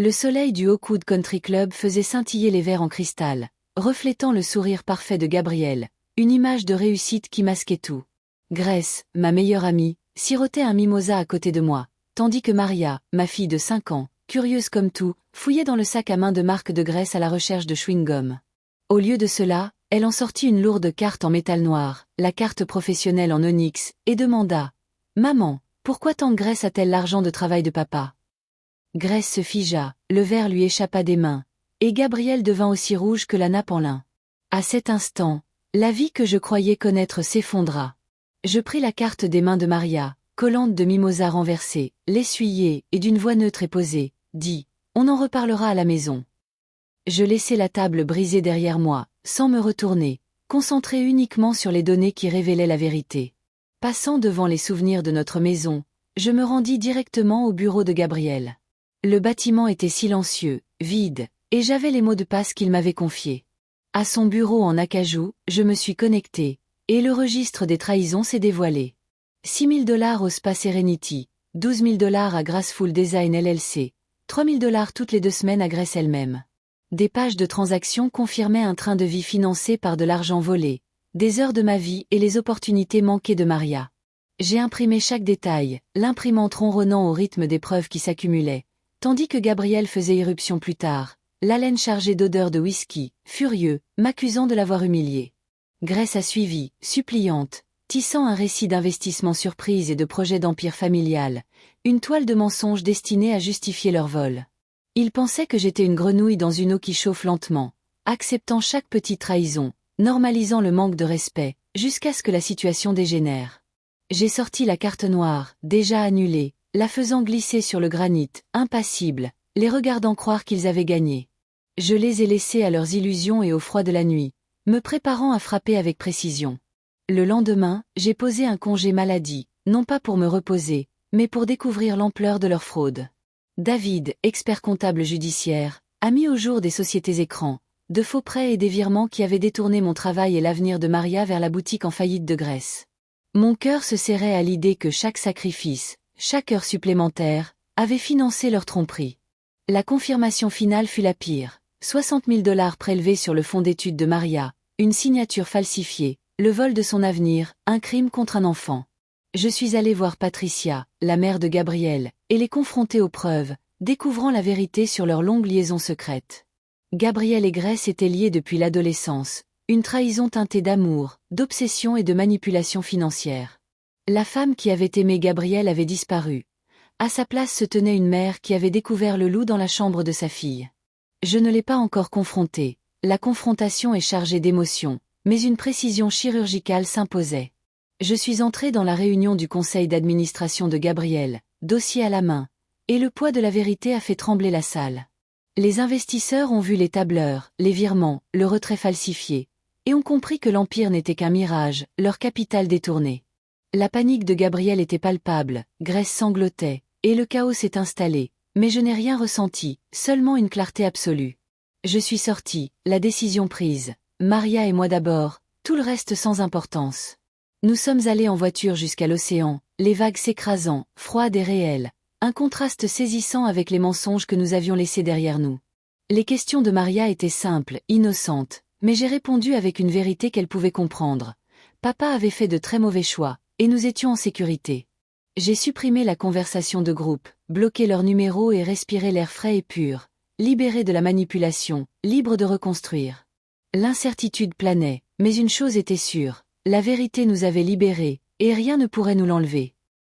Le soleil du Oakwood Country Club faisait scintiller les verres en cristal, reflétant le sourire parfait de Gabrielle, une image de réussite qui masquait tout. Grace, ma meilleure amie, sirotait un mimosa à côté de moi, tandis que Maria, ma fille de 5 ans, curieuse comme tout, fouillait dans le sac à main de Marc de Grace à la recherche de chewing-gum. Au lieu de cela, elle en sortit une lourde carte en métal noir, la carte professionnelle en onyx, et demanda « Maman, pourquoi tant Grace a-t-elle l'argent de travail de papa ?» Grace se figea, le verre lui échappa des mains, et Gabrielle devint aussi rouge que la nappe en lin. À cet instant, la vie que je croyais connaître s'effondra. Je pris la carte des mains de Maria, collante de mimosa renversée, l'essuyai et d'une voix neutre et posée, dit « On en reparlera à la maison ». Je laissai la table brisée derrière moi, sans me retourner, concentré uniquement sur les données qui révélaient la vérité. Passant devant les souvenirs de notre maison, je me rendis directement au bureau de Gabrielle. Le bâtiment était silencieux, vide, et j'avais les mots de passe qu'il m'avait confiés. À son bureau en acajou, je me suis connecté, et le registre des trahisons s'est dévoilé. 6 000 $ au Spa Serenity, 12 000 $ à Graceful Design LLC, 3 000 $ toutes les 2 semaines à Grace elle-même. Des pages de transactions confirmaient un train de vie financé par de l'argent volé, des heures de ma vie et les opportunités manquées de Maria. J'ai imprimé chaque détail, l'imprimante ronronnant au rythme des preuves qui s'accumulaient, tandis que Gabrielle faisait irruption plus tard, l'haleine chargée d'odeurs de whisky, furieux, m'accusant de l'avoir humiliée. Grace a suivi, suppliante, tissant un récit d'investissement surprise et de projet d'empire familial, une toile de mensonges destinée à justifier leur vol. Ils pensaient que j'étais une grenouille dans une eau qui chauffe lentement, acceptant chaque petite trahison, normalisant le manque de respect, jusqu'à ce que la situation dégénère. J'ai sorti la carte noire, déjà annulée, la faisant glisser sur le granit, impassible, les regardant croire qu'ils avaient gagné. Je les ai laissés à leurs illusions et au froid de la nuit, me préparant à frapper avec précision. Le lendemain, j'ai posé un congé maladie, non pas pour me reposer, mais pour découvrir l'ampleur de leur fraude. David, expert comptable judiciaire, a mis au jour des sociétés écrans, de faux prêts et des virements qui avaient détourné mon travail et l'avenir de Maria vers la boutique en faillite de Grace. Mon cœur se serrait à l'idée que chaque sacrifice, chaque heure supplémentaire, avait financé leur tromperie. La confirmation finale fut la pire. 60 000 $ prélevés sur le fonds d'études de Maria, une signature falsifiée, le vol de son avenir, un crime contre un enfant. Je suis allé voir Patricia, la mère de Gabrielle, et les confronter aux preuves, découvrant la vérité sur leur longue liaison secrète. Gabrielle et Grace étaient liés depuis l'adolescence, une trahison teintée d'amour, d'obsession et de manipulation financière. La femme qui avait aimé Gabrielle avait disparu. À sa place se tenait une mère qui avait découvert le loup dans la chambre de sa fille. Je ne l'ai pas encore confrontée, la confrontation est chargée d'émotions, mais une précision chirurgicale s'imposait. Je suis entré dans la réunion du conseil d'administration de Gabrielle, dossier à la main, et le poids de la vérité a fait trembler la salle. Les investisseurs ont vu les tableurs, les virements, le retrait falsifié, et ont compris que l'empire n'était qu'un mirage, leur capital détourné. La panique de Gabrielle était palpable, Grace sanglotait, et le chaos s'est installé, mais je n'ai rien ressenti, seulement une clarté absolue. Je suis sorti, la décision prise, Maria et moi d'abord, tout le reste sans importance. Nous sommes allés en voiture jusqu'à l'océan, les vagues s'écrasant, froides et réelles, un contraste saisissant avec les mensonges que nous avions laissés derrière nous. Les questions de Maria étaient simples, innocentes, mais j'ai répondu avec une vérité qu'elle pouvait comprendre. Papa avait fait de très mauvais choix, et nous étions en sécurité. J'ai supprimé la conversation de groupe, bloqué leur numéro et respiré l'air frais et pur, libéré de la manipulation, libre de reconstruire. L'incertitude planait, mais une chose était sûre. La vérité nous avait libérés, et rien ne pourrait nous l'enlever.